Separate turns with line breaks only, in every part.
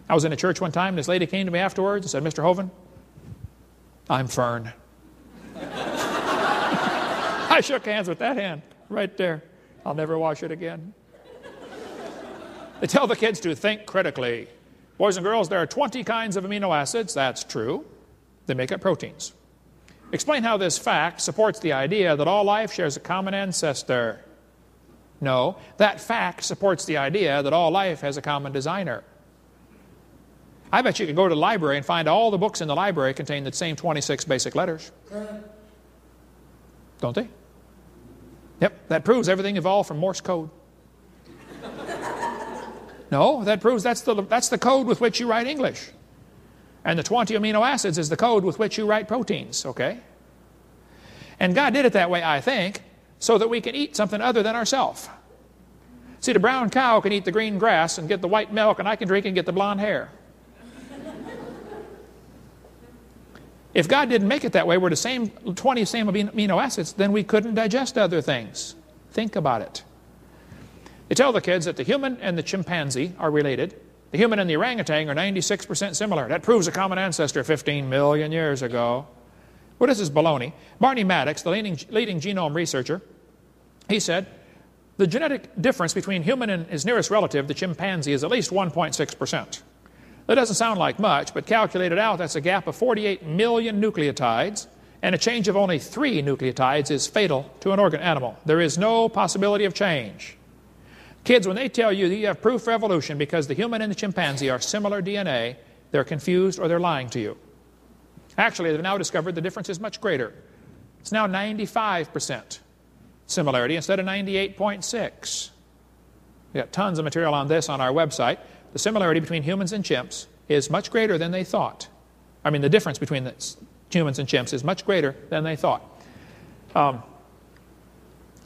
I was in a church one time, and this lady came to me afterwards and said, Mr. Hovind, I'm Fern. I shook hands with that hand right there. I'll never wash it again. They tell the kids to think critically. Boys and girls, there are 20 kinds of amino acids. That's true. They make up proteins. Explain how this fact supports the idea that all life shares a common ancestor. No, that fact supports the idea that all life has a common designer. I bet you could go to the library and find all the books in the library contain the same 26 basic letters. Don't they? Yep, that proves everything evolved from Morse code. No, that proves that's the code with which you write English. And the 20 amino acids is the code with which you write proteins, okay? And God did it that way, I think, so that we can eat something other than ourselves. See, the brown cow can eat the green grass and get the white milk, and I can drink and get the blonde hair. If God didn't make it that way, we're the same 20 same amino acids, then we couldn't digest other things. Think about it. They tell the kids that the human and the chimpanzee are related. The human and the orangutan are 96% similar. That proves a common ancestor 15 million years ago. Well, this is baloney. Barney Maddox, the leading genome researcher, he said, the genetic difference between human and his nearest relative, the chimpanzee, is at least 1.6%. That doesn't sound like much, but calculated out, that's a gap of 48 million nucleotides, and a change of only 3 nucleotides is fatal to an organ animal. There is no possibility of change. Kids, when they tell you that you have proof for evolution because the human and the chimpanzee are similar DNA, they're confused or they're lying to you. Actually, they've now discovered the difference is much greater. It's now 95% similarity instead of 98.6. We've got tons of material on this on our website. The similarity between humans and chimps is much greater than they thought. I mean, the difference between the humans and chimps is much greater than they thought.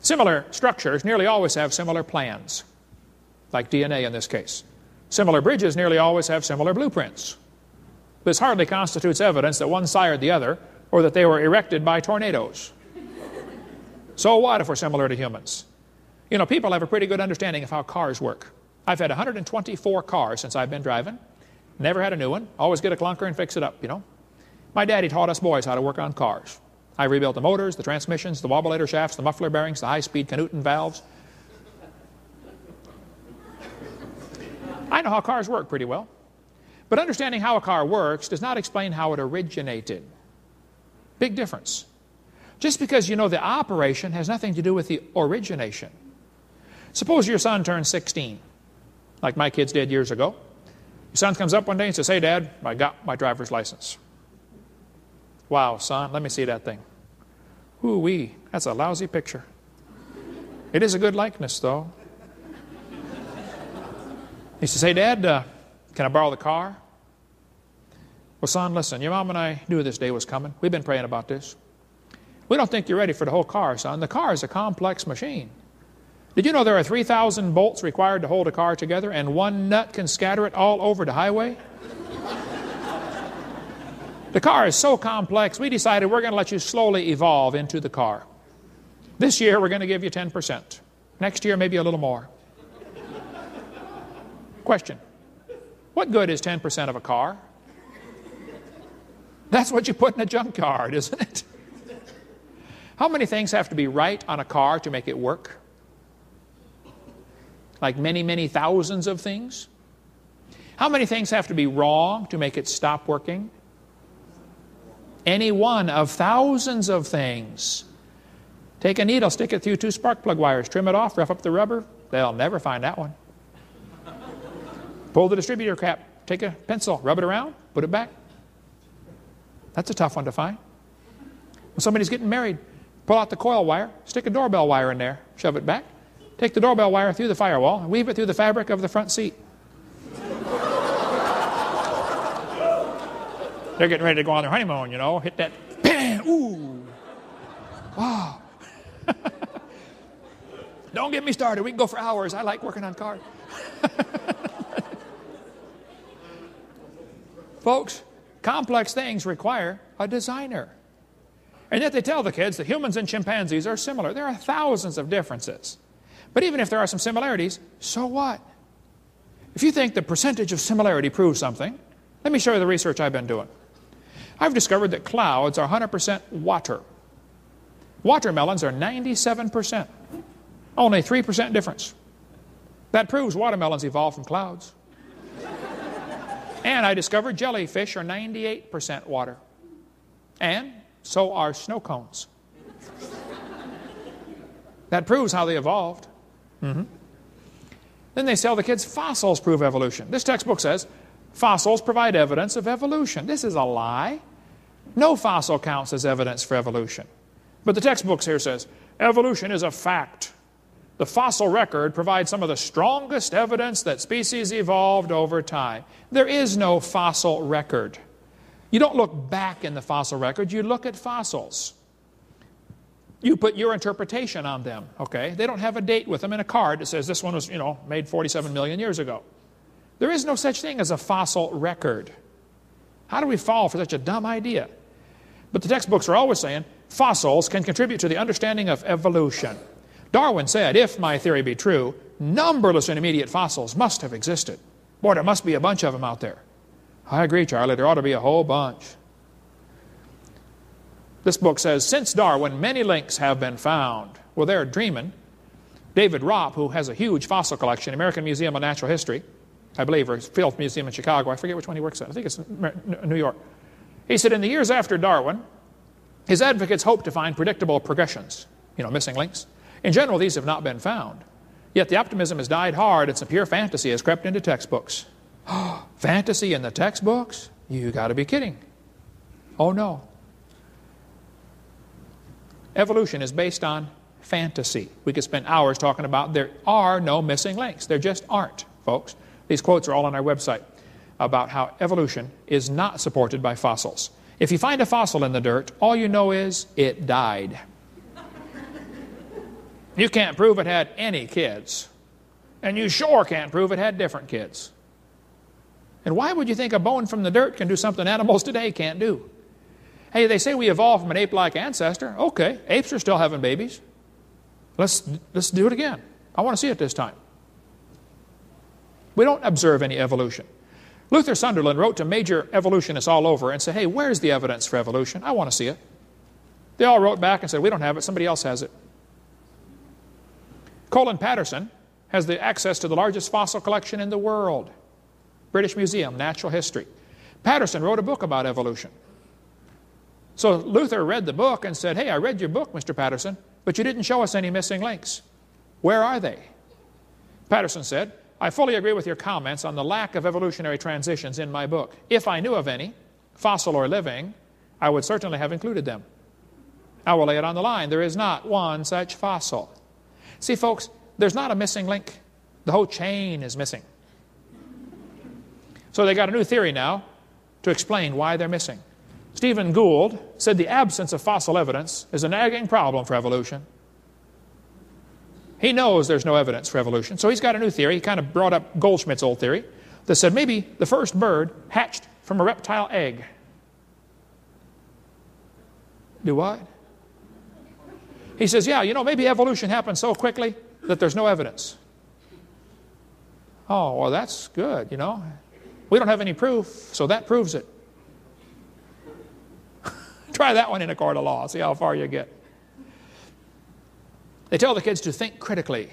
Similar structures nearly always have similar plans, like DNA in this case. Similar bridges nearly always have similar blueprints. This hardly constitutes evidence that one sired the other or that they were erected by tornadoes. So what if we're similar to humans? You know, people have a pretty good understanding of how cars work. I've had 124 cars since I've been driving. Never had a new one. Always get a clunker and fix it up, you know. My daddy taught us boys how to work on cars. I rebuilt the motors, the transmissions, the wobulator shafts, the muffler bearings, the high-speed Canuten valves. I know how cars work pretty well. But understanding how a car works does not explain how it originated. Big difference. Just because you know the operation has nothing to do with the origination. Suppose your son turns 16, like my kids did years ago. Your son comes up one day and says, "Hey, Dad, I got my driver's license." "Wow, son, let me see that thing." "Ooh-wee, that's a lousy picture." "It is a good likeness, though." He says, "Hey, Dad, can I borrow the car?" "Well, son, listen, your mom and I knew this day was coming. We've been praying about this. We don't think you're ready for the whole car, son. The car is a complex machine. Did you know there are 3,000 bolts required to hold a car together, and one nut can scatter it all over the highway? The car is so complex, we decided we're going to let you slowly evolve into the car. This year, we're going to give you 10%. Next year, maybe a little more." Question: what good is 10% of a car? That's what you put in a junkyard, isn't it? How many things have to be right on a car to make it work? Like many, many thousands of things? How many things have to be wrong to make it stop working? Any one of thousands of things. Take a needle, stick it through 2 spark plug wires, trim it off, rough up the rubber. They'll never find that one. Pull the distributor cap, take a pencil, rub it around, put it back. That's a tough one to find. When somebody's getting married, pull out the coil wire, stick a doorbell wire in there, shove it back, take the doorbell wire through the firewall, and weave it through the fabric of the front seat. They're getting ready to go on their honeymoon, you know, hit that, bam, ooh, wow. Don't get me started. We can go for hours. I like working on cars. Folks, complex things require a designer. And yet they tell the kids that humans and chimpanzees are similar. There are thousands of differences. But even if there are some similarities, so what? If you think the percentage of similarity proves something, let me show you the research I've been doing. I've discovered that clouds are 100% water. Watermelons are 97%. Only 3% difference. That proves watermelons evolved from clouds. And I discovered jellyfish are 98% water. And so are snow cones. That proves how they evolved. Then they tell the kids fossils prove evolution. This textbook says fossils provide evidence of evolution. This is a lie. No fossil counts as evidence for evolution. But the textbooks here says evolution is a fact. The fossil record provides some of the strongest evidence that species evolved over time. There is no fossil record. You don't look back in the fossil record, you look at fossils. You put your interpretation on them, okay? They don't have a date with them in a card that says this one was, made 47 million years ago. There is no such thing as a fossil record. How do we fall for such a dumb idea? But the textbooks are always saying fossils can contribute to the understanding of evolution. Darwin said, if my theory be true, numberless intermediate fossils must have existed. Boy, there must be a bunch of them out there. I agree, Charlie, there ought to be a whole bunch. This book says, since Darwin, many links have been found. Well, they're dreaming. David Ropp, who has a huge fossil collection, American Museum of Natural History, I believe, or Field Museum in Chicago, I forget which one he works at, I think it's New York. He said, in the years after Darwin, his advocates hoped to find predictable progressions, missing links. In general, these have not been found. Yet the optimism has died hard and some pure fantasy has crept into textbooks. Fantasy in the textbooks? You got to be kidding. Oh no. Evolution is based on fantasy. We could spend hours talking about there are no missing links. There just aren't, folks. These quotes are all on our website about how evolution is not supported by fossils. If you find a fossil in the dirt, all you know is it died. You can't prove it had any kids. And you sure can't prove it had different kids. And why would you think a bone from the dirt can do something animals today can't do? Hey, they say we evolved from an ape-like ancestor. Okay, apes are still having babies. Let's do it again. I want to see it this time. We don't observe any evolution. Luther Sunderland wrote to major evolutionists all over and said, hey, where's the evidence for evolution? I want to see it. They all wrote back and said, we don't have it, somebody else has it. Colin Patterson has the access to the largest fossil collection in the world. British Museum, Natural History. Patterson wrote a book about evolution. So Luther read the book and said, hey, I read your book, Mr. Patterson, but you didn't show us any missing links. Where are they? Patterson said, I fully agree with your comments on the lack of evolutionary transitions in my book. If I knew of any, fossil or living, I would certainly have included them. I will lay it on the line. There is not one such fossil. See, folks, there's not a missing link. The whole chain is missing. So they got a new theory now to explain why they're missing. Stephen Gould said the absence of fossil evidence is a nagging problem for evolution. He knows there's no evidence for evolution, so he's got a new theory. He kind of brought up Goldschmidt's old theory that said maybe the first bird hatched from a reptile egg. Do what? He says, yeah, maybe evolution happened so quickly that there's no evidence. Oh, well, that's good, We don't have any proof, so that proves it. Try that one in a court of law, see how far you get. They tell the kids to think critically.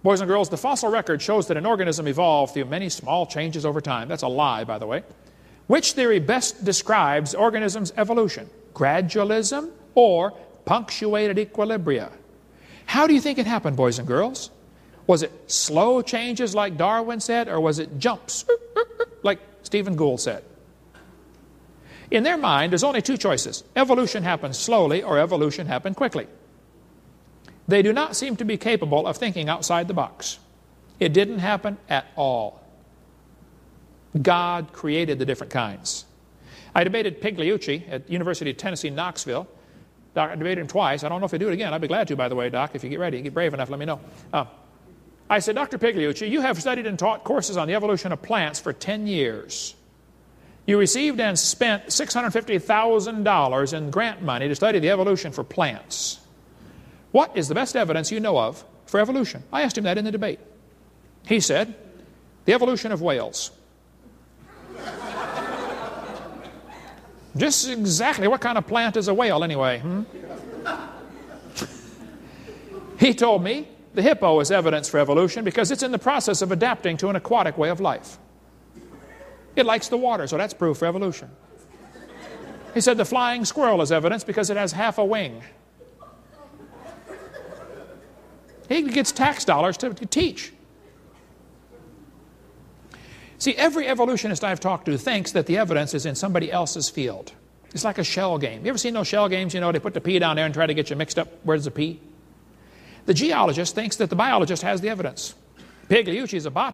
Boys and girls, the fossil record shows that an organism evolved through many small changes over time. That's a lie, by the way. Which theory best describes organisms' evolution? Gradualism or punctuated equilibria? How do you think it happened, boys and girls? Was it slow changes like Darwin said, or was it jumps like Stephen Gould said? In their mind, there's only two choices. Evolution happened slowly or evolution happened quickly. They do not seem to be capable of thinking outside the box. It didn't happen at all. God created the different kinds. I debated Pigliucci at University of Tennessee, Knoxville. Doc, I debated him twice. I don't know if I do it again. I'd be glad to, by the way, Doc, if you get ready. Get brave enough, let me know. I said, Dr. Pigliucci, you have studied and taught courses on the evolution of plants for 10 years. You received and spent $650,000 in grant money to study the evolution for plants. What is the best evidence you know of for evolution? I asked him that in the debate. He said, The evolution of whales. Just exactly what kind of plant is a whale anyway? He told me the hippo is evidence for evolution because it's in the process of adapting to an aquatic way of life. It likes the water, so that's proof for evolution. He said the flying squirrel is evidence because it has half a wing. He gets tax dollars to teach. See, every evolutionist I've talked to thinks that the evidence is in somebody else's field. It's like a shell game. You ever seen those shell games? You know, they put the P down there and try to get you mixed up. Where's the P? The geologist thinks that the biologist has the evidence. Pigliucci's a botanist.